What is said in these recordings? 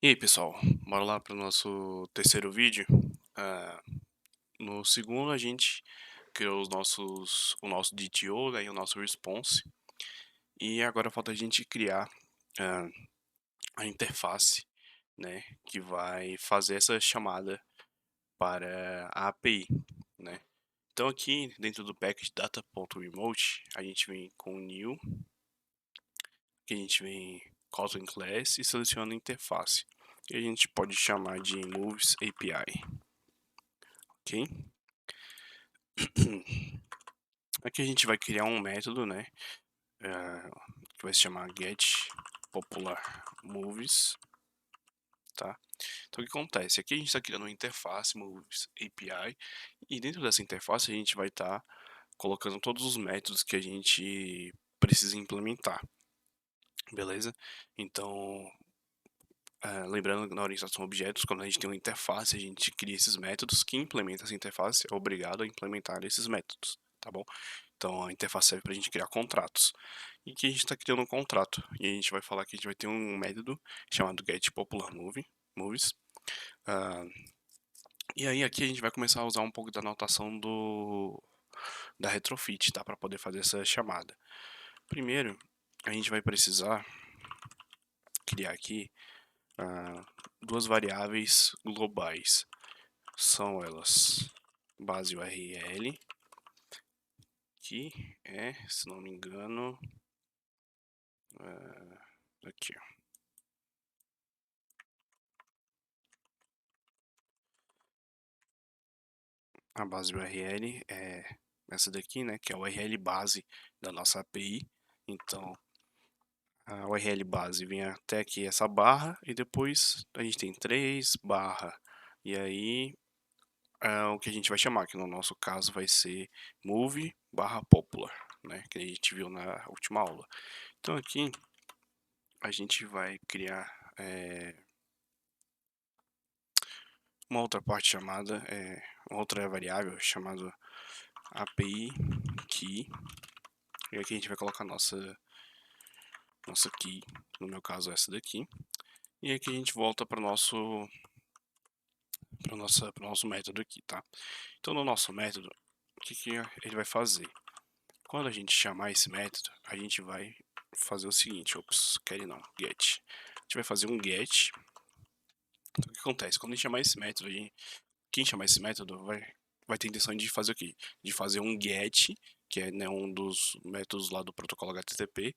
E aí, pessoal, bora lá para o nosso terceiro vídeo. Ah, no segundo, a gente criou o nosso DTO, né, e o nosso response. E agora falta a gente criar ah, a interface, né, que vai fazer essa chamada para a API, né. Então aqui dentro do package data.remote, a gente vem com new, que a gente vem Kotlin class e seleciona a interface. E a gente pode chamar de moves API, ok? Aqui a gente vai criar um método, né, que vai se chamar getPopularMovies, tá? Então o que acontece? Aqui a gente está criando uma interface Movies API e dentro dessa interface a gente vai estar colocando todos os métodos que a gente precisa implementar, beleza? Então, lembrando que na orientação a objetos, quando a gente tem uma interface, a gente cria esses métodos. Quem implementa essa interface é obrigado a implementar esses métodos, tá bom? Então a interface serve para a gente criar contratos. E que a gente está criando um contrato. E a gente vai falar que a gente vai ter um método chamado getPopularMovies. Ah, e aí aqui a gente vai começar a usar um pouco da notação da retrofit, tá? Para poder fazer essa chamada. Primeiro, a gente vai precisar criar aqui duas variáveis globais. São elas base URL, que é, se não me engano, aqui, ó. A base URL é essa daqui, né, que é a URL base da nossa API. Então, a URL base vem até aqui essa barra e depois a gente tem 3 barra. E aí, o que a gente vai chamar, que no nosso caso vai ser move barra popular, né, que a gente viu na última aula. Então aqui a gente vai criar uma outra parte chamada, uma outra variável chamada API key. E aqui a gente vai colocar nossa key, no meu caso essa daqui. E aqui a gente volta para o nosso método aqui, tá? Então no nosso método, o que ele vai fazer? Quando a gente chamar esse método, a gente vai fazer o seguinte, ops, quer não, get. A gente vai fazer um get. Então o que acontece? Quando a gente chamar esse método, quem chamar esse método vai ter a intenção de fazer o quê? De fazer um get, que é, né, um dos métodos lá do protocolo HTTP,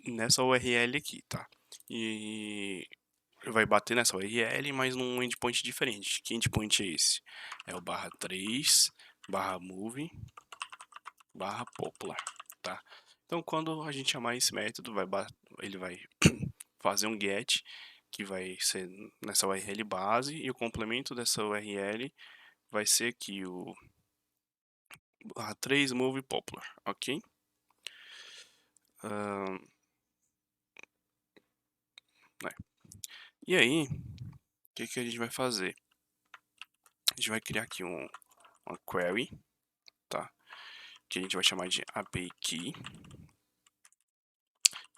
nessa URL aqui, tá? E vai bater nessa URL, mas num endpoint diferente. Que endpoint é esse? É o /3 /move /popular, tá? Então, quando a gente chamar esse método, ele vai fazer um get, que vai ser nessa URL base, e o complemento dessa URL vai ser aqui o /3 move popular, ok? Né? E aí, o que a gente vai fazer? A gente vai criar aqui uma query, tá? Que a gente vai chamar de API Key.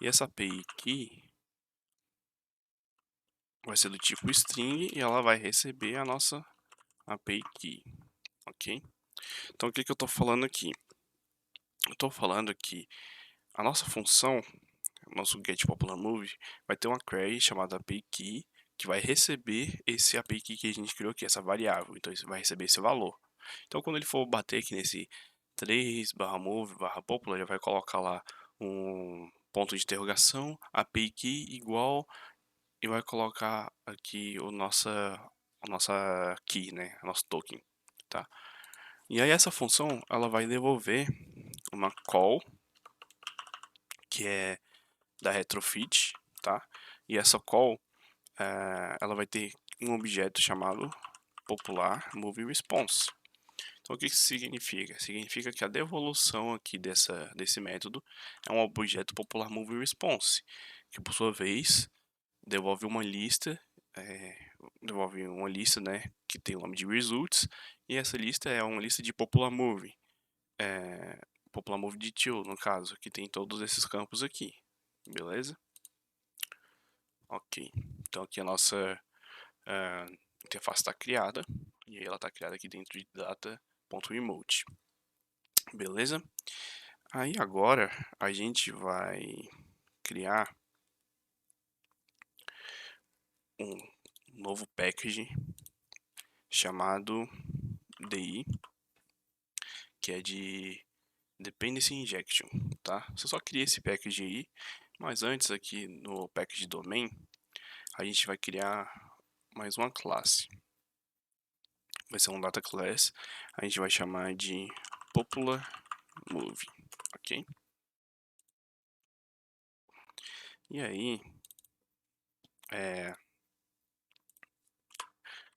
E essa API Key vai ser do tipo string e ela vai receber a nossa API Key, ok? Então o que eu estou falando aqui? Eu estou falando que a nossa função, o nosso getPopularMove, vai ter uma query chamada API Key que vai receber esse API Key que a gente criou aqui, essa variável. Então isso vai receber esse valor. Então quando ele for bater aqui nesse 3 /move /popular, ele vai colocar lá um ponto de interrogação, API Key igual, e vai colocar aqui a nossa key, né, nosso token, tá? E aí essa função, ela vai devolver uma call, que é da retrofit, tá? E essa call, ela vai ter um objeto chamado popular move response. Então o que isso significa? Significa que a devolução aqui desse método é um objeto popular move response, que por sua vez devolve uma lista, né, que tem o nome de results, e essa lista é uma lista de popular move, popular move DTO, no caso, que tem todos esses campos aqui, beleza? Ok. Então aqui a nossa interface está criada, e aí ela está criada aqui dentro de data.remote. Beleza? Aí agora a gente vai criar um novo package chamado DI, que é de Dependency Injection, tá? Você só cria esse package aí, mas antes aqui no package domain, a gente vai criar mais uma classe. Vai ser um data class, a gente vai chamar de popular movie, ok? E aí,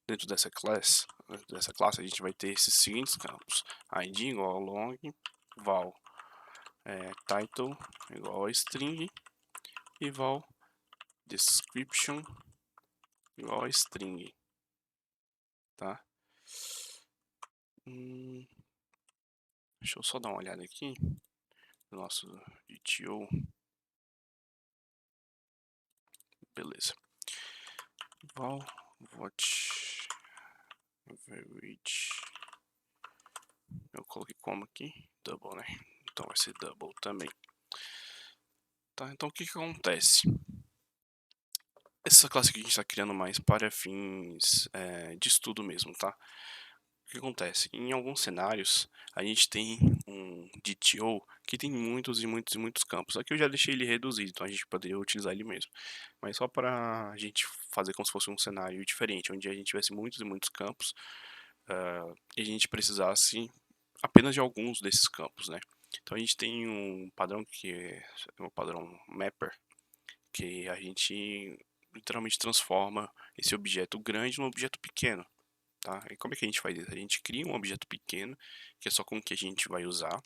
dentro dessa classe a gente vai ter esses seguintes campos: id igual a long, val title igual a string e val description igual a string, tá? Deixa eu só dar uma olhada aqui no nosso DTO. Beleza. Val watch average. Eu coloquei como aqui? Double, né? Então vai ser double também. Tá, então o que acontece? Essa classe aqui a gente está criando mais para fins de estudo mesmo, tá? O que acontece? Em alguns cenários, a gente tem um DTO que tem muitos e muitos e muitos campos. Aqui eu já deixei ele reduzido, então a gente poderia utilizar ele mesmo. Mas só para a gente fazer como se fosse um cenário diferente, onde a gente tivesse muitos e muitos campos, e a gente precisasse apenas de alguns desses campos, né? Então a gente tem um padrão que é o padrão mapper, que a gente literalmente transforma esse objeto grande num objeto pequeno, tá? E como é que a gente faz isso? A gente cria um objeto pequeno, que é só com o que a gente vai usar,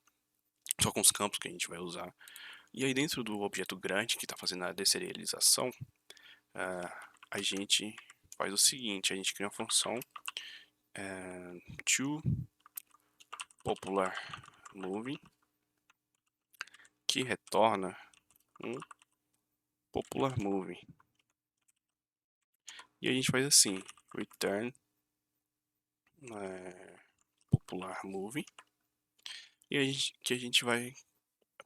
só com os campos que a gente vai usar. E aí dentro do objeto grande, que está fazendo a deserialização, a gente faz o seguinte: a gente cria uma função to popular movie, que retorna um popular movie. E a gente faz assim: return popular movie, e a gente vai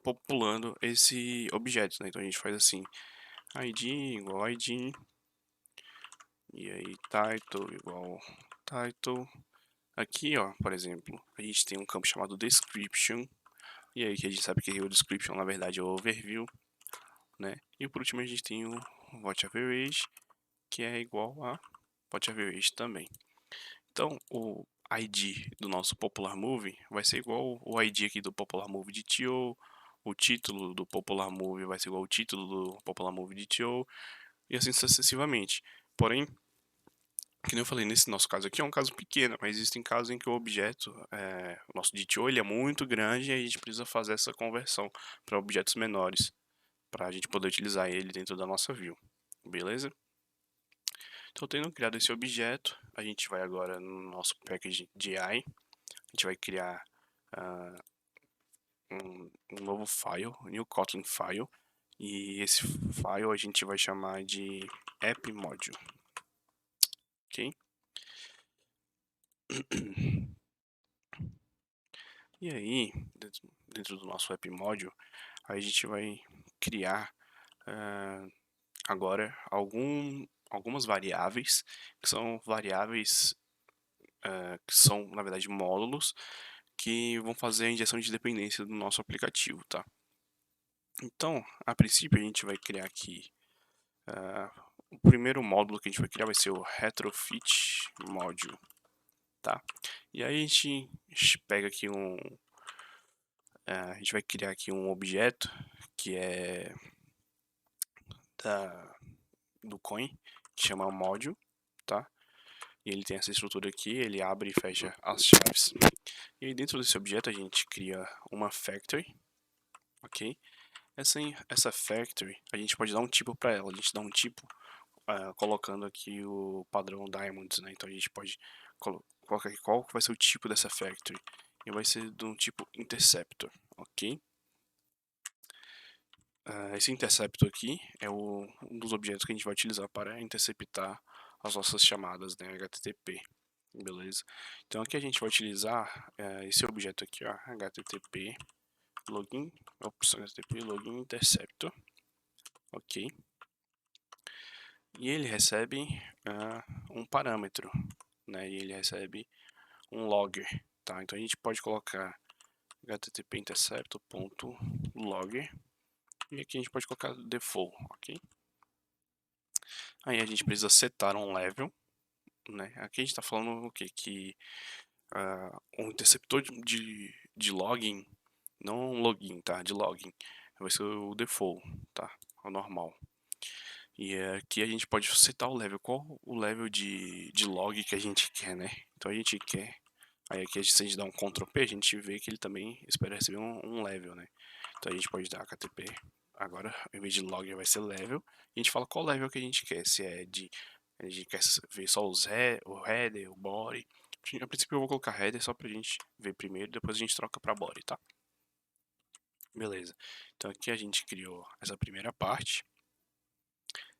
populando esse objeto, né? Então a gente faz assim: id igual a id, e aí title igual title. Aqui, ó, por exemplo, a gente tem um campo chamado description, e aí que a gente sabe que o description na verdade é o overview, né? E por último a gente tem o watch average, que é igual a watch average também. Então o ID do nosso popular movie vai ser igual o ID aqui do popular movie de TO, o título do popular movie vai ser igual ao título do popular movie de TO, e assim sucessivamente. Porém, que nem eu falei, nesse nosso caso aqui é um caso pequeno, mas existem casos em que o objeto, o nosso DTO, ele é muito grande e a gente precisa fazer essa conversão para objetos menores, para a gente poder utilizar ele dentro da nossa view, beleza? Então, tendo criado esse objeto, a gente vai agora no nosso package DI, a gente vai criar um novo file, new Kotlin file, e esse file a gente vai chamar de app module, ok? E aí, dentro do nosso app module, a gente vai criar agora algumas variáveis, que são variáveis que são, na verdade, módulos, que vão fazer a injeção de dependência do nosso aplicativo, tá? Então, a princípio, a gente vai criar aqui, o primeiro módulo que a gente vai criar vai ser o retrofit module, tá? E aí a gente pega aqui a gente vai criar aqui um objeto que é do coin, que chama module, tá? E ele tem essa estrutura aqui, ele abre e fecha as chaves. E aí dentro desse objeto a gente cria uma factory, ok? Essa factory, a gente pode dar um tipo para ela, a gente dá um tipo colocando aqui o padrão diamonds, né? Então a gente pode colocar aqui qual vai ser o tipo dessa factory. E vai ser de um tipo interceptor, ok? esse interceptor aqui é um dos objetos que a gente vai utilizar para interceptar as nossas chamadas, né, HTTP, beleza? Então aqui a gente vai utilizar esse objeto aqui, ó, HTTP login, opção HTTP login interceptor, ok? E ele recebe um parâmetro, né? E ele recebe um logger, tá? Então a gente pode colocar http interceptor.logger e aqui a gente pode colocar default, ok? Aí a gente precisa setar um level, né? Aqui a gente está falando o que? Que um interceptor de login, não login, tá? De login, vai ser o default, tá? O normal. E aqui a gente pode setar o level, qual o level de log que a gente quer, né? Então a gente quer, aí aqui se a gente dá um Ctrl P, a gente vê que ele também espera receber um level, né? Então a gente pode dar HTTP, agora em vez de log vai ser level, e a gente fala qual level que a gente quer, se é de, a gente quer ver só o header, o body. A princípio eu vou colocar header só pra gente ver primeiro, depois a gente troca pra body, tá? Beleza, então aqui a gente criou essa primeira parte.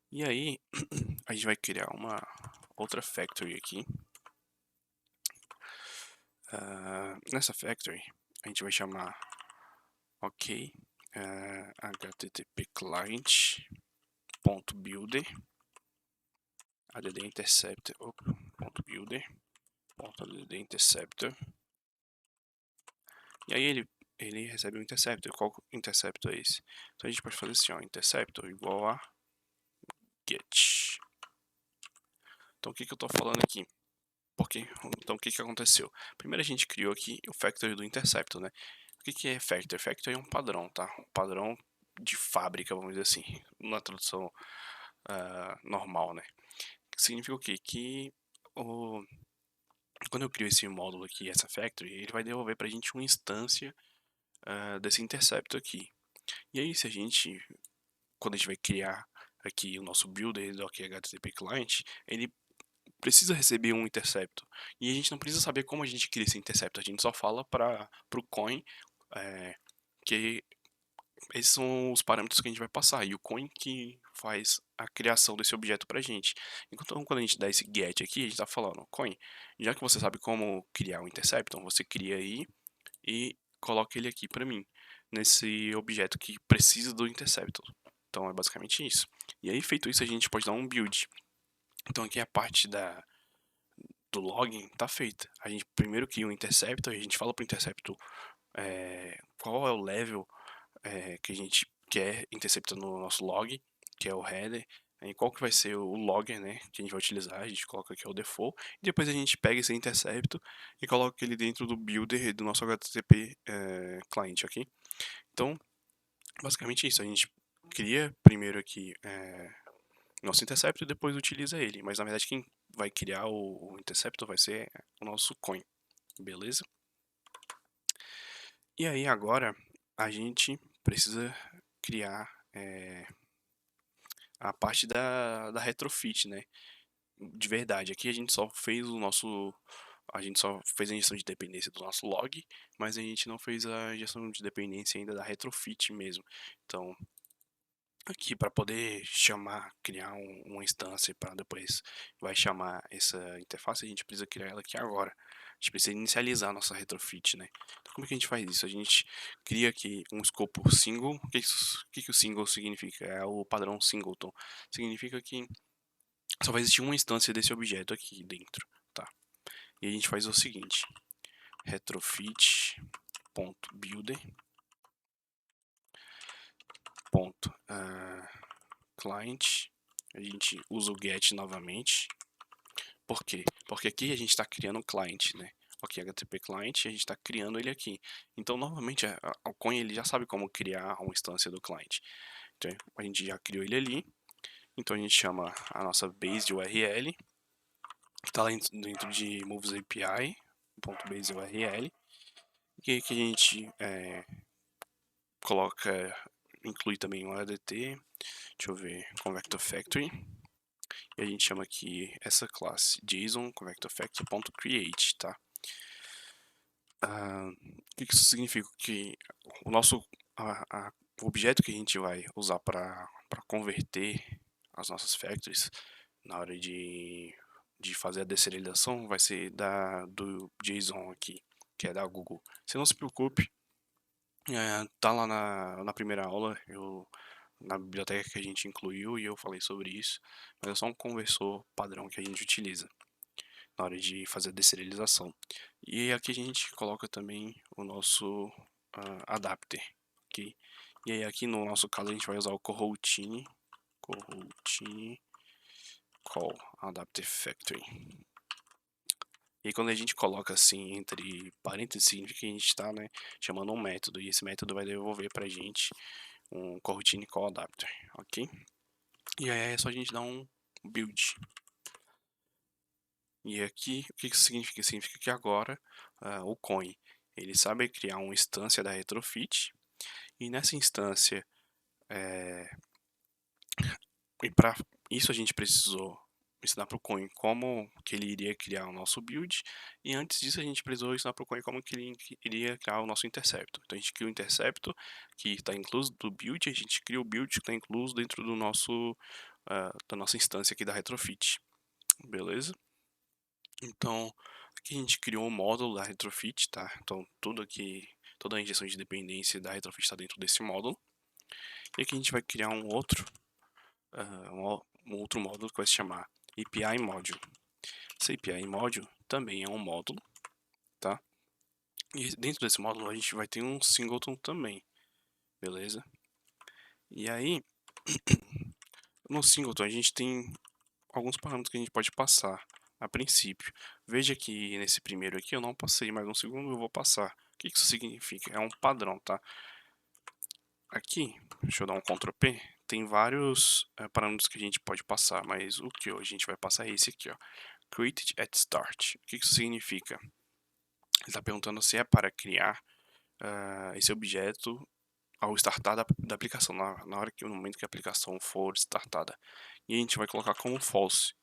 E aí, a gente vai criar uma outra factory aqui. Nessa factory, a gente vai chamar ok http client.builder add interceptor .builder .add interceptor. E aí ele recebe um interceptor. Qual interceptor é esse? Então a gente pode fazer assim, ó, interceptor igual a get. Então o que eu estou falando aqui? Então o que aconteceu? Primeiro a gente criou aqui o factory do interceptor, né? O que é factory? Factory é um padrão, tá? Um padrão de fábrica, vamos dizer assim, na tradução normal, né? Significa o quê? Que quando eu crio esse módulo aqui, essa factory, ele vai devolver pra gente uma instância desse interceptor aqui. E aí, quando a gente vai criar aqui o nosso builder do HTTP client, ele precisa receber um interceptor. E a gente não precisa saber como a gente cria esse interceptor, a gente só fala para o coin que esses são os parâmetros que a gente vai passar, e o coin que faz a criação desse objeto pra gente. Então, quando a gente dá esse get aqui, a gente está falando, coin, já que você sabe como criar um interceptor, você cria aí e coloca ele aqui para mim, nesse objeto que precisa do interceptor. Então, é basicamente isso. E aí, feito isso, a gente pode dar um build. Então, aqui a parte do login tá feita. A gente primeiro cria um interceptor, a gente fala pro interceptor qual é o level que a gente quer interceptar no nosso log, que é o header, e qual que vai ser o logger, né, que a gente vai utilizar, a gente coloca aqui o default, e depois a gente pega esse interceptor e coloca ele dentro do builder do nosso HTTP client, ok? Então, basicamente isso, a gente cria primeiro aqui nosso interceptor e depois utiliza ele, mas na verdade quem vai criar o interceptor vai ser o nosso coin, beleza? E aí agora a gente precisa criar a parte da retrofit, né? De verdade, aqui a gente só fez a gente só fez a injeção de dependência do nosso log, mas a gente não fez a injeção de dependência ainda da retrofit mesmo. Então, aqui para poder criar uma instância para depois vai chamar essa interface, a gente precisa criar ela aqui agora. A gente precisa inicializar a nossa retrofit, né? Então, como é que a gente faz isso? A gente cria aqui um escopo single. O que o single significa? É o padrão singleton. Significa que só vai existir uma instância desse objeto aqui dentro, tá? E a gente faz o seguinte: retrofit.builder client, a gente usa o get novamente. Por quê? Porque aqui a gente está criando um client, né? Ok, HTTP client, a gente está criando ele aqui. Então, normalmente, o Coin ele já sabe como criar uma instância do client. Então, a gente já criou ele ali. Então, a gente chama a nossa base de URL, que está lá dentro de moves API, .base URL. E aí que a gente inclui também um ADT, deixa eu ver, Convector Factory. E a gente chama aqui essa classe JSON Convector Factory.create, tá? O que isso significa? Que o nosso o objeto que a gente vai usar para converter as nossas factories na hora de fazer a deserialização vai ser do JSON aqui, que é da Google. Você não se preocupe, tá lá na primeira aula, na biblioteca que a gente incluiu e eu falei sobre isso, mas é só um conversor padrão que a gente utiliza na hora de fazer a deserialização. E aqui a gente coloca também o nosso adapter, ok? E aí aqui no nosso caso a gente vai usar o coroutine call adapter factory. E aí, quando a gente coloca assim entre parênteses, significa que a gente está, né, chamando um método, e esse método vai devolver para a gente um coroutine call adapter, ok? E aí é só a gente dar um build. E aqui, o que isso significa? Significa que agora o coin ele sabe criar uma instância da retrofit, e nessa instância, e para isso a gente precisou ensinar para o coin como que ele iria criar o nosso build, e antes disso a gente precisou ensinar para o coin como que ele iria criar o nosso intercepto. Então a gente cria o intercepto que está incluso do build, a gente cria o build que está incluso dentro do da nossa instância aqui da retrofit, beleza? Então aqui a gente criou o módulo da retrofit, tá? Então tudo aqui, toda a injeção de dependência da retrofit está dentro desse módulo. E aqui a gente vai criar um outro módulo que vai se chamar API Module. Esse API Module também é um módulo, tá? E dentro desse módulo a gente vai ter um singleton também, beleza? E aí, no singleton a gente tem alguns parâmetros que a gente pode passar a princípio. Veja que nesse primeiro aqui eu não passei, mas no segundo eu vou passar. O que isso significa? É um padrão, tá? Aqui, deixa eu dar um Ctrl P, tem vários parâmetros que a gente pode passar, mas o que a gente vai passar é esse aqui, ó. Created at start. O que isso significa? Ele está perguntando se é para criar esse objeto ao startar da aplicação, na hora que, no momento que a aplicação for startada. E a gente vai colocar como false.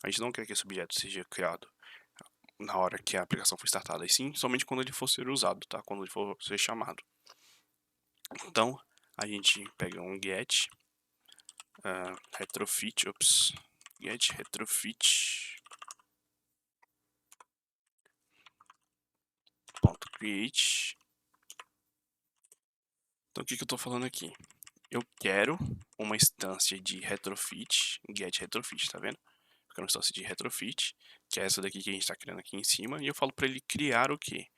A gente não quer que esse objeto seja criado na hora que a aplicação for startada, e sim somente quando ele for ser usado, tá? Quando ele for ser chamado. Então, a gente pega um get retrofit, get retrofit .create. Então o que eu estou falando aqui? Eu quero uma instância de retrofit, get retrofit, tá vendo? Eu quero uma instância de retrofit, que é essa daqui que a gente está criando aqui em cima, e eu falo para ele criar o quê?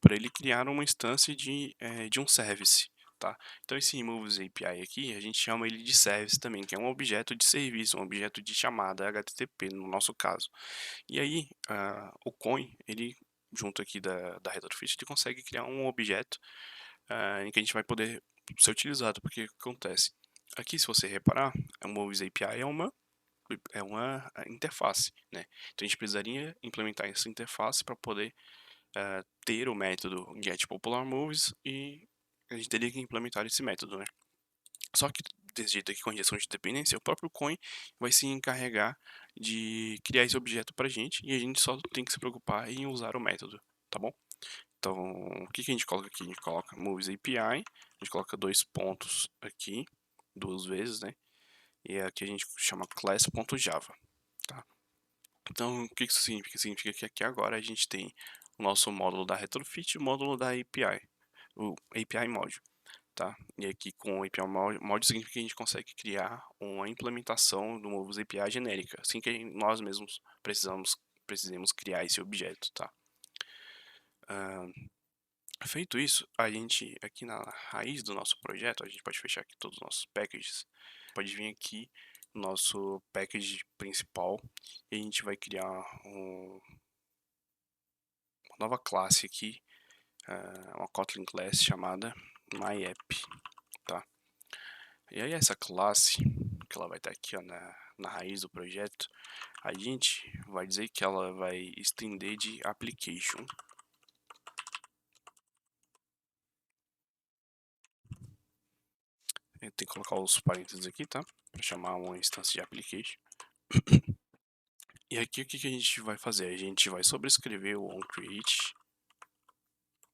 Para ele criar uma instância de um service, tá? Então esse removes API aqui, a gente chama ele de service também, que é um objeto de serviço, um objeto de chamada HTTP no nosso caso. E aí o coin, ele junto aqui da retrofit, ele consegue criar um objeto em que a gente vai poder ser utilizado, porque o que acontece? Aqui, se você reparar, a Movies API é uma interface, né? Então a gente precisaria implementar essa interface para poder ter o método getPopularMoves e a gente teria que implementar esse método, né? Só que desse jeito aqui com a injeção de dependência, o próprio coin vai se encarregar de criar esse objeto para a gente e a gente só tem que se preocupar em usar o método, tá bom? Então, o que a gente coloca aqui? A gente coloca Moves API, a gente coloca 2 pontos aqui, 2 vezes, né? E aqui a gente chama class.java, tá? Então, o que isso significa? Significa que aqui agora a gente tem o nosso módulo da retrofit e o módulo da API, o API Module, tá? E aqui com o API Module significa que a gente consegue criar uma implementação do Moves API genérica, assim que nós mesmos precisemos criar esse objeto, tá? Feito isso, a gente aqui na raiz do nosso projeto, a gente pode fechar aqui todos os nossos packages, pode vir aqui no nosso package principal e a gente vai criar uma nova classe aqui, uma Kotlin class chamada MyApp, tá? E aí essa classe, que ela vai estar aqui ó, na raiz do projeto, a gente vai dizer que ela vai estender de application. Eu tenho que colocar os parênteses aqui, tá? Para chamar uma instância de application. E aqui o que a gente vai fazer? A gente vai sobrescrever o onCreate.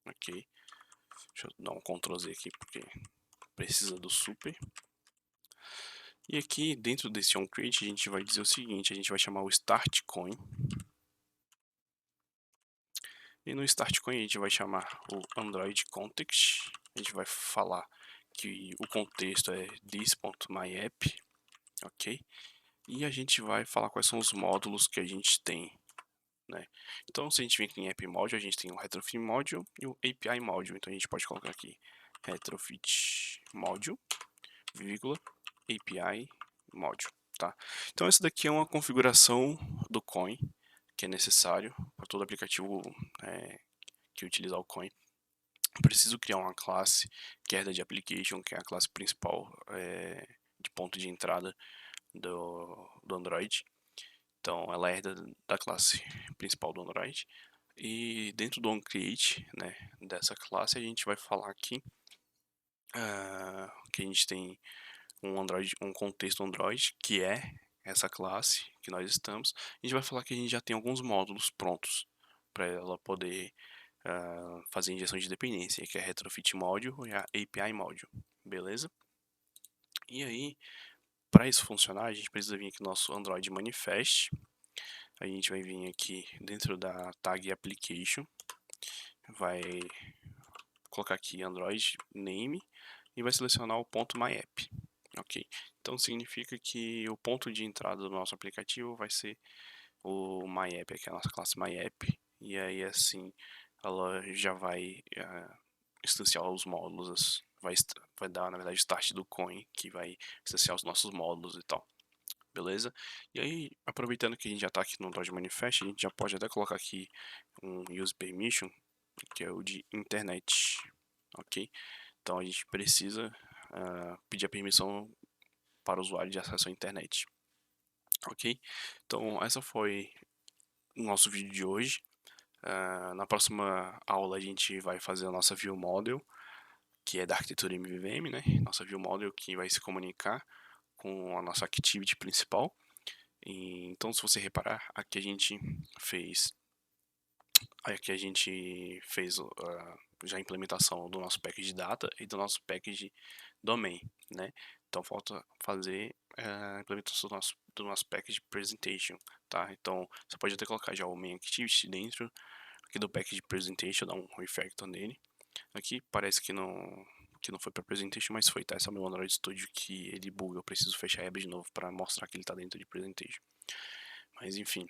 Ok. Deixa eu dar um Ctrl Z aqui, porque precisa do super. E aqui dentro desse onCreate a gente vai dizer o seguinte, a gente vai chamar o startCoin. E no startCoin a gente vai chamar o Android Context. A gente vai falar que o contexto é this.myapp, ok? E a gente vai falar quais são os módulos que a gente tem, né? Então, se a gente vem aqui em App Module, a gente tem o Retrofit Module e o API Module. Então, a gente pode colocar aqui Retrofit Module, vírgula, API Module, tá? Então, essa daqui é uma configuração do Coin que é necessário para todo aplicativo que utilizar o Coin. Preciso criar uma classe que é de application, que é a classe principal de ponto de entrada do Android. Então, ela herda da classe principal do Android. E dentro do onCreate, né, dessa classe, a gente vai falar aqui que a gente tem um contexto Android, que é essa classe que nós estamos. A gente vai falar que a gente já tem alguns módulos prontos para ela poder fazer injeção de dependência, que é a Retrofit Module e a API Module, beleza? E aí, para isso funcionar, a gente precisa vir aqui no nosso Android Manifest. A gente vai vir aqui dentro da tag Application, vai colocar aqui Android Name e vai selecionar o ponto .myapp, ok? Então significa que o ponto de entrada do nosso aplicativo vai ser o MyApp, que é a nossa classe MyApp, e aí assim ela já vai instanciar os módulos, vai dar na verdade start do coin, que vai instanciar os nossos módulos e tal. Beleza? E aí, aproveitando que a gente já está aqui no Android Manifest, a gente já pode até colocar aqui um Use Permission, que é o de internet, ok? Então a gente precisa pedir a permissão para o usuário de acesso à internet, ok? Então essa foi o nosso vídeo de hoje. Na próxima aula a gente vai fazer a nossa View Model, que é da arquitetura MVVM, né? Nossa View Model que vai se comunicar com a nossa Activity principal. Então, se você reparar, aqui a gente fez já a implementação do nosso package data e do nosso package domain, né? Então, falta fazer a implementação do nosso package presentation, tá? Então, você pode até colocar já o main activity dentro aqui do package presentation, dar um refactor nele. Aqui parece que não foi para presentation, mas foi, tá? Esse é o meu Android Studio que ele buga, eu preciso fechar a aba de novo para mostrar que ele está dentro de presentation. Mas enfim,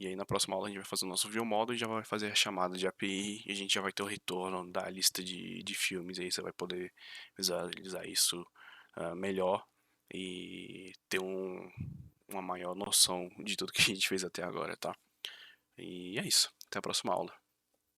e aí na próxima aula a gente vai fazer o nosso view model e já vai fazer a chamada de API e a gente já vai ter o retorno da lista de filmes, e aí você vai poder visualizar isso melhor e ter uma maior noção de tudo que a gente fez até agora, tá? E é isso, até a próxima aula.